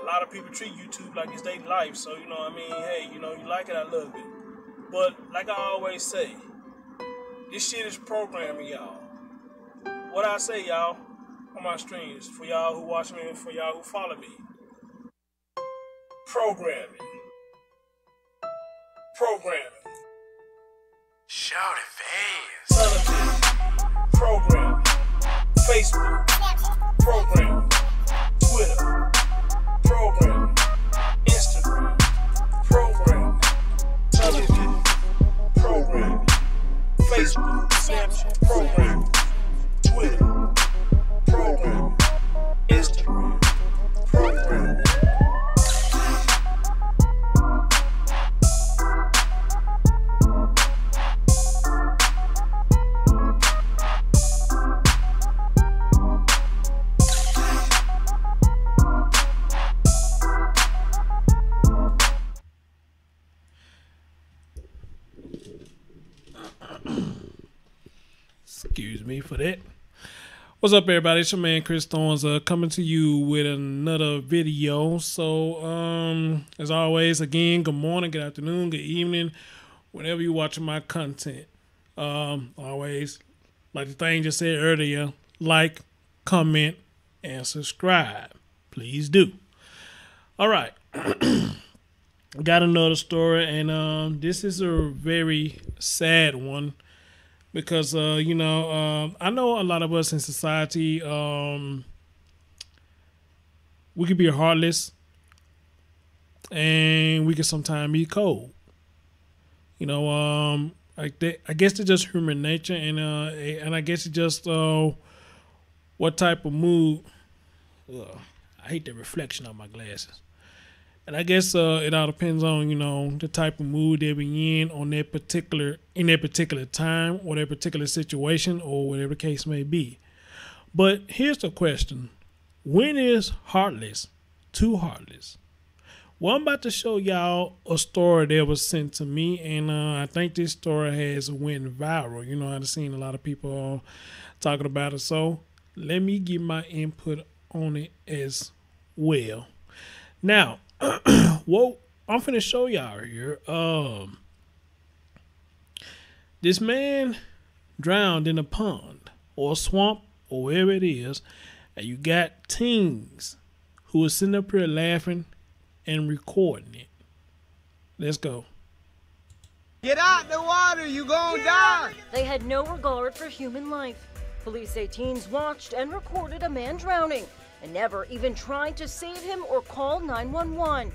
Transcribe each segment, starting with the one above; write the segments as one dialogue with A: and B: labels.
A: a lot of people treat YouTube like it's their life. So, you know what I mean? Hey, you know, you like it, I love it. But like I always say, this shit is programming, y'all. What I say, y'all, on my streams, for y'all who watch me and for y'all who follow me. Programming.
B: Show the face.
A: Television. Programming. Facebook. Programming. Twitter. Programming. Instagram. Programming. Television. Programming. Facebook. Snapchat. Programming. Twitter. Programming. Instagram. Programming.
C: Excuse me for that. What's up, everybody? It's your man Chris Thorns coming to you with another video. So as always, again, good morning, good afternoon, good evening, whenever you're watching my content. Always, like the thing just said earlier, like, comment, and subscribe. Please do. All right. Got another story, and this is a very sad one. Because, you know, I know a lot of us in society, we could be heartless and we can sometimes be cold. You know, I guess it's just human nature, and I guess it's just what type of mood. I hate the reflection on my glasses. And I guess it all depends on, you know, the type of mood they be in on that particular time or their particular situation or whatever the case may be. But here's the question: when is heartless too heartless? Well, I'm about to show y'all a story that was sent to me, and I think this story has went viral. You know, I've seen a lot of people talking about it, so let me give my input on it as well. Now, well, I'm finna show y'all here. This man drowned in a pond or a swamp or wherever it is, and you got teens who are sitting up here laughing and recording it. Let's go.
D: Get out the water, you gonna die!
E: They had no regard for human life. Police say teens watched and recorded a man drowning and never even tried to save him or call 911.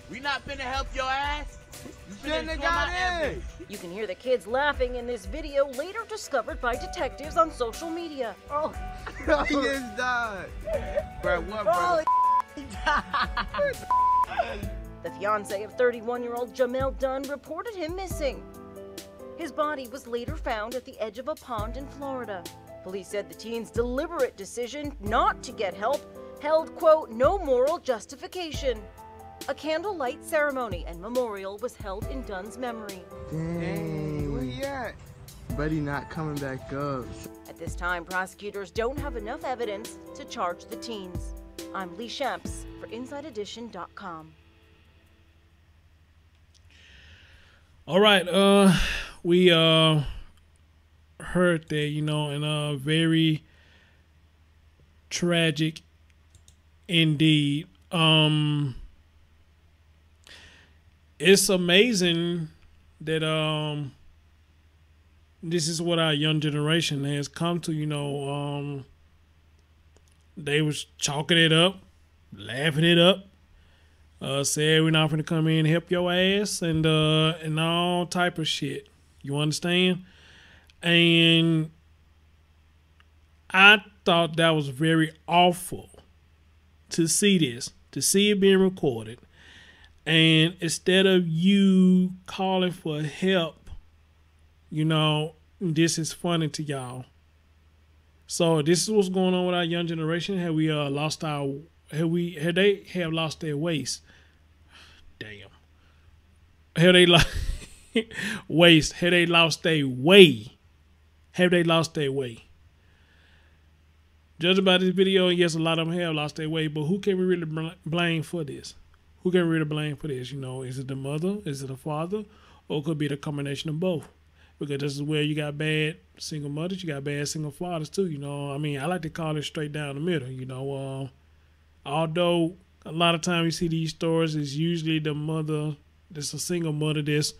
D: We not finna help your ass. You shouldn't have got in.
E: You can hear the kids laughing in this video, later discovered by detectives on social media. Oh,
D: He just died. Bro, what, bro?
E: The fiance of 31-year-old Jamel Dunn reported him missing. His body was later found at the edge of a pond in Florida. Police said the teen's deliberate decision not to get help held, quote, no moral justification. A candlelight ceremony and memorial was held in Dunn's memory.
D: Dang, where he at?
F: Buddy not coming back up.
E: At this time, prosecutors don't have enough evidence to charge the teens. I'm Lee Shamps for InsideEdition.com.
C: All right, we heard that, you know, and very tragic indeed. It's amazing that this is what our young generation has come to, you know. They was chalking it up, laughing it up, said we're not going to come in and help your ass, and all type of shit. You understand? And I thought that was very awful to see this, to see it being recorded. And instead of you calling for help, you know, this is funny to y'all. So this is what's going on with our young generation. Have we lost our, have they lost their waist? Damn. Have they lost waist? Have they lost their way? Have they lost their way? Judging by this video, yes, a lot of them have lost their way, but who can we really blame for this? Who can we really blame for this? You know, is it the mother? Is it the father? Or it could be the combination of both. Because this is where you got bad single mothers, you got bad single fathers too, you know. I mean, I like to call it straight down the middle, you know. Although a lot of times you see these stories, it's usually the mother, it's a single mother that's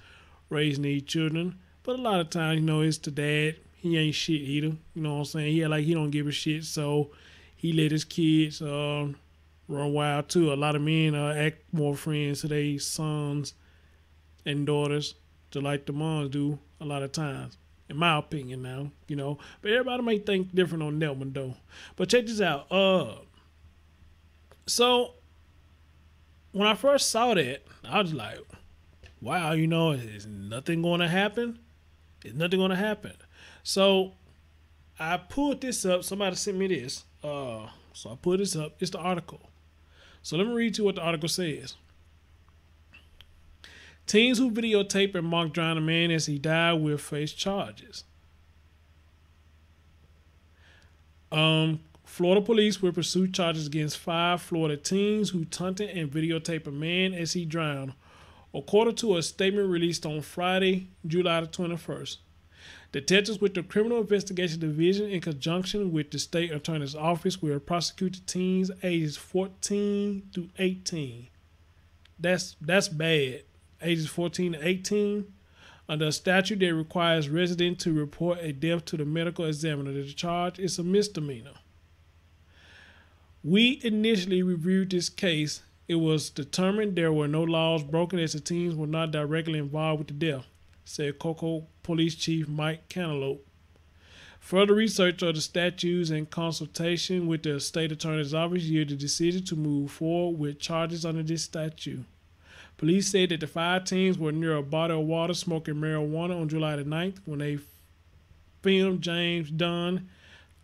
C: raising these children. But a lot of times, you know, it's the dad. He ain't shit either. You know what I'm saying? He don't give a shit, so he let his kids run wild too. A lot of men act more friends to their sons and daughters, just like the moms do a lot of times, in my opinion now, you know. But everybody may think different on that one though. But check this out. So when I first saw that, I was like, wow, you know, is nothing going to happen? Is nothing going to happen? So I pulled this up. Somebody sent me this. So I pulled this up. It's the article. So let me read you what the article says. Teens who videotape and mock drown a man as he died will face charges. Florida police will pursue charges against 5 Florida teens who taunted and videotaped a man as he drowned, according to a statement released on Friday, July the 21st. Detectives with the Criminal Investigation Division, in conjunction with the State Attorney's Office, will prosecute the teens ages 14 through 18. That's bad. Ages 14 to 18. Under a statute that requires residents to report a death to the medical examiner, the charge is a misdemeanor. We initially reviewed this case. It was determined there were no laws broken as the teens were not directly involved with the death, said Cocoa Police Chief Mike Cantaloupe. Further research of the statutes and consultation with the State Attorney's Office yielded the decision to move forward with charges under this statute. Police said that the 5 teens were near a body of water smoking marijuana on July the 9th when they filmed James Dunn,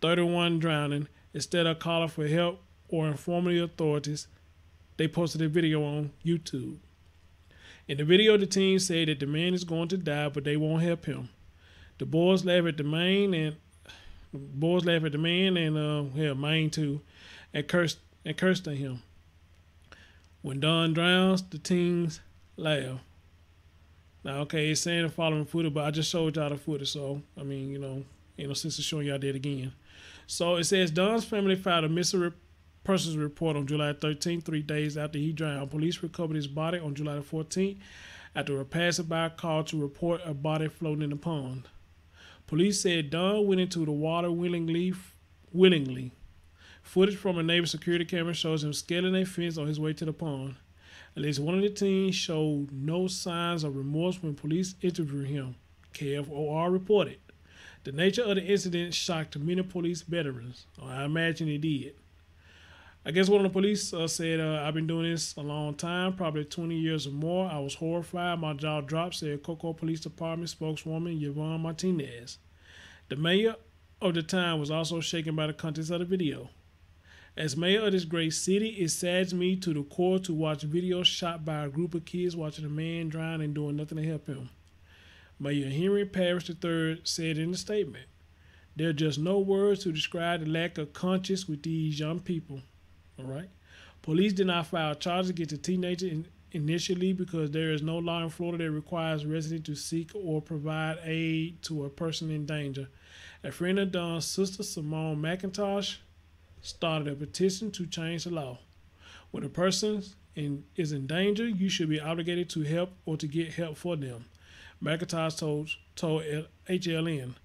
C: 31, drowning. Instead of calling for help or informing the authorities, they posted a video on YouTube. In the video, the teens said that the man is going to die, but they won't help him. The boys laugh at the man and Maine too, and cursed at him. When Don drowns, the teens laugh. Now, okay, it's saying the following footage, but I just showed y'all the footage, so I mean, you know, ain't no sense of showing y'all that again. So it says Don's family filed a missing persons report on July 13th, 3 days after he drowned. Police recovered his body on July 14th after a passerby called to report a body floating in the pond. Police said Don went into the water willingly. Footage from a neighbor's security camera shows him scaling a fence on his way to the pond. At least one of the teens showed no signs of remorse when police interviewed him, KFOR reported. The nature of the incident shocked many police veterans. I imagine it did. I guess one of the police said, I've been doing this a long time, probably 20 years or more. I was horrified. My jaw dropped, said Cocoa Police Department spokeswoman Yvonne Martinez. The mayor of the time was also shaken by the contents of the video. As mayor of this great city, it saddens me to the core to watch videos shot by a group of kids watching a man drown and doing nothing to help him. Mayor Henry Parrish III said in a statement, there are just no words to describe the lack of conscience with these young people. All right. Police did not file charges against the teenager initially because there is no law in Florida that requires residents to seek or provide aid to a person in danger. A friend of Don's sister, Simone McIntosh, started a petition to change the law. When a person is in danger, you should be obligated to help or to get help for them, McIntosh told HLN.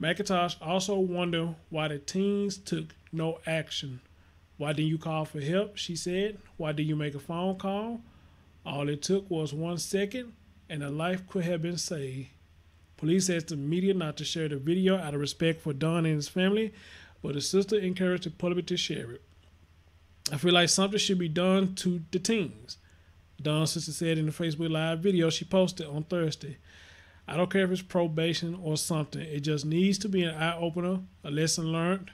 C: McIntosh also wondered why the teens took no action. Why didn't you call for help, she said. Why didn't you make a phone call? All it took was 1 second and a life could have been saved. Police asked the media not to share the video out of respect for Don and his family, but the sister encouraged the public to share it. I feel like something should be done to the teens, Don's sister said in the Facebook Live video she posted on Thursday. I don't care if it's probation or something. It just needs to be an eye-opener, a lesson learned.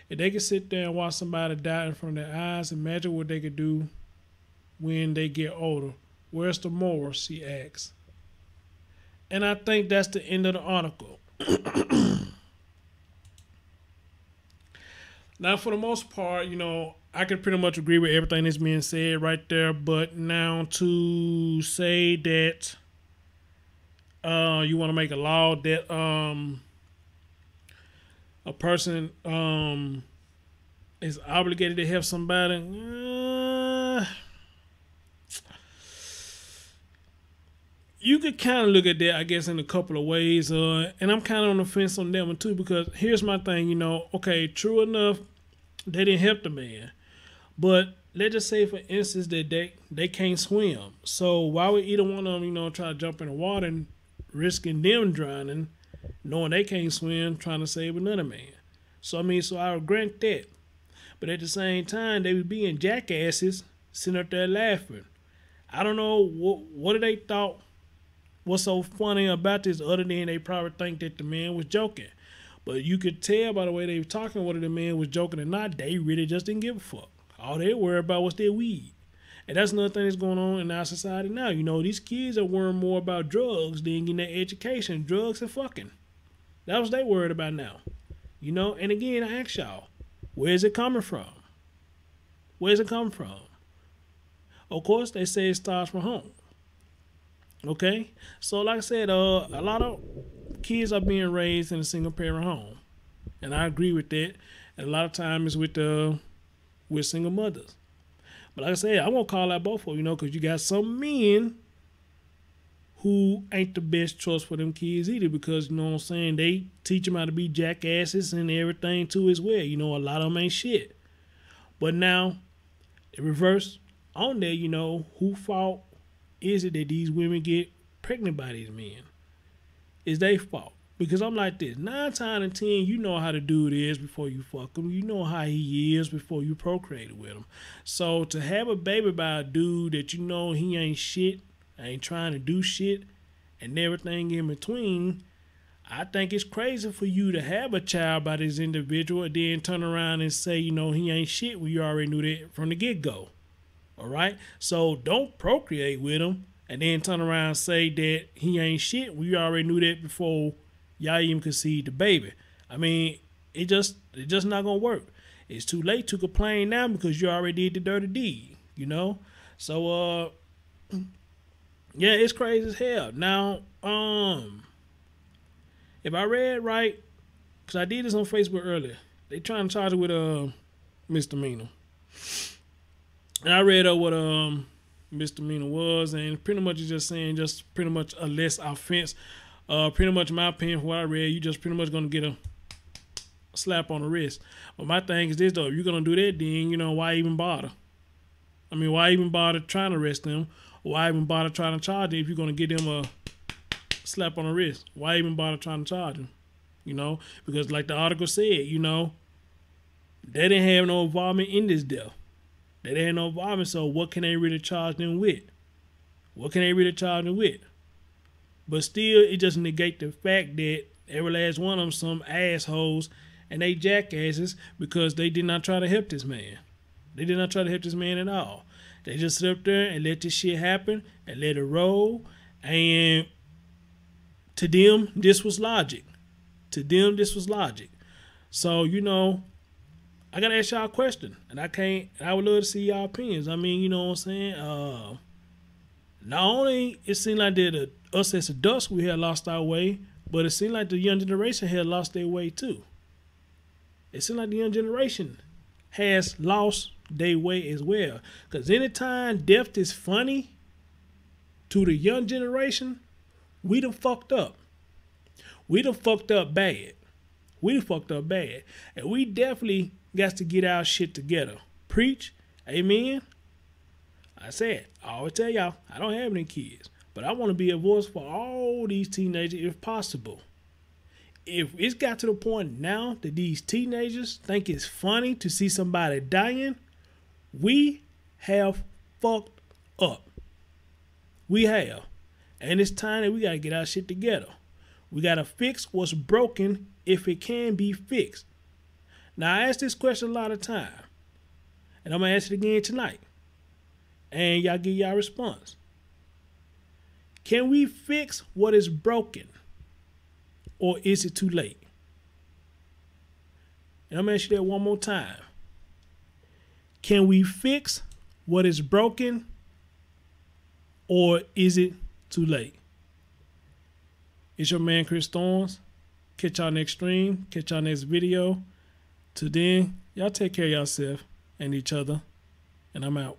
C: If they could sit there and watch somebody die in front of their eyes, imagine what they could do when they get older. Where's the moral, she asks. And I think that's the end of the article. Now, for the most part, you know, I can pretty much agree with everything that's being said right there. But now to say that you want to make a law that a person is obligated to help somebody, you could kind of look at that, I guess, in a couple of ways. And I'm kind of on the fence on that one too, because here's my thing, you know, okay, true enough, they didn't help the man. But let's just say, for instance, that they can't swim. So why would either one of them, you know, try to jump in the water and risking them drowning, knowing they can't swim, trying to save another man? So, I mean, so I would grant that. But at the same time, they would be being jackasses, sitting up there laughing. I don't know what they thought was so funny about this, other than they probably think that the man was joking. But you could tell by the way they were talking whether the man was joking or not. They really just didn't give a fuck. All they worry about was their weed. And that's another thing that's going on in our society now. You know, these kids are worrying more about drugs than getting their education, drugs and fucking. That's what they worried about now. You know, and again, I ask y'all, where's it coming from? Where's it coming from? Of course, they say it starts from home. Okay? So, like I said, a lot of kids are being raised in a single-parent home. And I agree with that. And a lot of times it's with single mothers. But like I said, I won't call out both of them, you know, because you got some men who ain't the best choice for them kids either, because, you know what I'm saying, they teach them how to be jackasses and everything too as well. You know, a lot of them ain't shit. But now, in reverse on there, you know, who fault is it that these women get pregnant by these men? It's their fault. Because I'm like this, 9 times out of 10, you know how the dude is before you fuck him. You know how he is before you procreate with him. So to have a baby by a dude that you know he ain't shit, ain't trying to do shit, and everything in between, I think it's crazy for you to have a child by this individual and then turn around and say, you know, he ain't shit when you already knew that from the get-go. All right? So don't procreate with him and then turn around and say that he ain't shit when you already knew that before y'all even conceived the baby. I mean, it's just not gonna work. It's too late to complain now because you already did the dirty deed, you know? So yeah, it's crazy as hell. Now, if I read right, because I did this on Facebook earlier, they trying to charge it with misdemeanor. And I read what misdemeanor was, and pretty much it's just saying just pretty much a less offense. Pretty much in my opinion, what I read, you just pretty much gonna get a slap on the wrist. But my thing is this though, if you're gonna do that, then you know, why even bother? I mean, why even bother trying to arrest them? Why even bother trying to charge them if you're gonna give them a slap on the wrist? Why even bother trying to charge them? You know, because like the article said, you know, they didn't have no involvement in this death. They didn't have no involvement, so what can they really charge them with? What can they really charge them with? But still, it just negates the fact that every last one of them some assholes and they jackasses because they did not try to help this man. They did not try to help this man at all. They just sit up there and let this shit happen and let it roll. And to them, this was logic. To them, this was logic. So, you know, I got to ask y'all a question. And I would love to see y'all opinions. I mean, you know what I'm saying? Not only it seemed like that us as adults, we had lost our way, but it seemed like the young generation had lost their way too. It seemed like the young generation has lost their way as well. Because anytime death is funny to the young generation, we done fucked up. We done fucked up bad. We done fucked up bad. And we definitely got to get our shit together. Preach. Amen. I said, I always tell y'all, I don't have any kids, but I want to be a voice for all these teenagers if possible. If it's got to the point now that these teenagers think it's funny to see somebody dying, we have fucked up. We have. And it's time that we got to get our shit together. We got to fix what's broken if it can be fixed. Now, I ask this question a lot of time, and I'm going to ask it again tonight. And y'all give y'all response. Can we fix what is broken? Or is it too late? And I'm going to ask you that one more time. Can we fix what is broken, or is it too late? It's your man, Chris Thorns. Catch y'all next stream. Catch y'all next video. Till then, y'all take care of yourself and each other. And I'm out.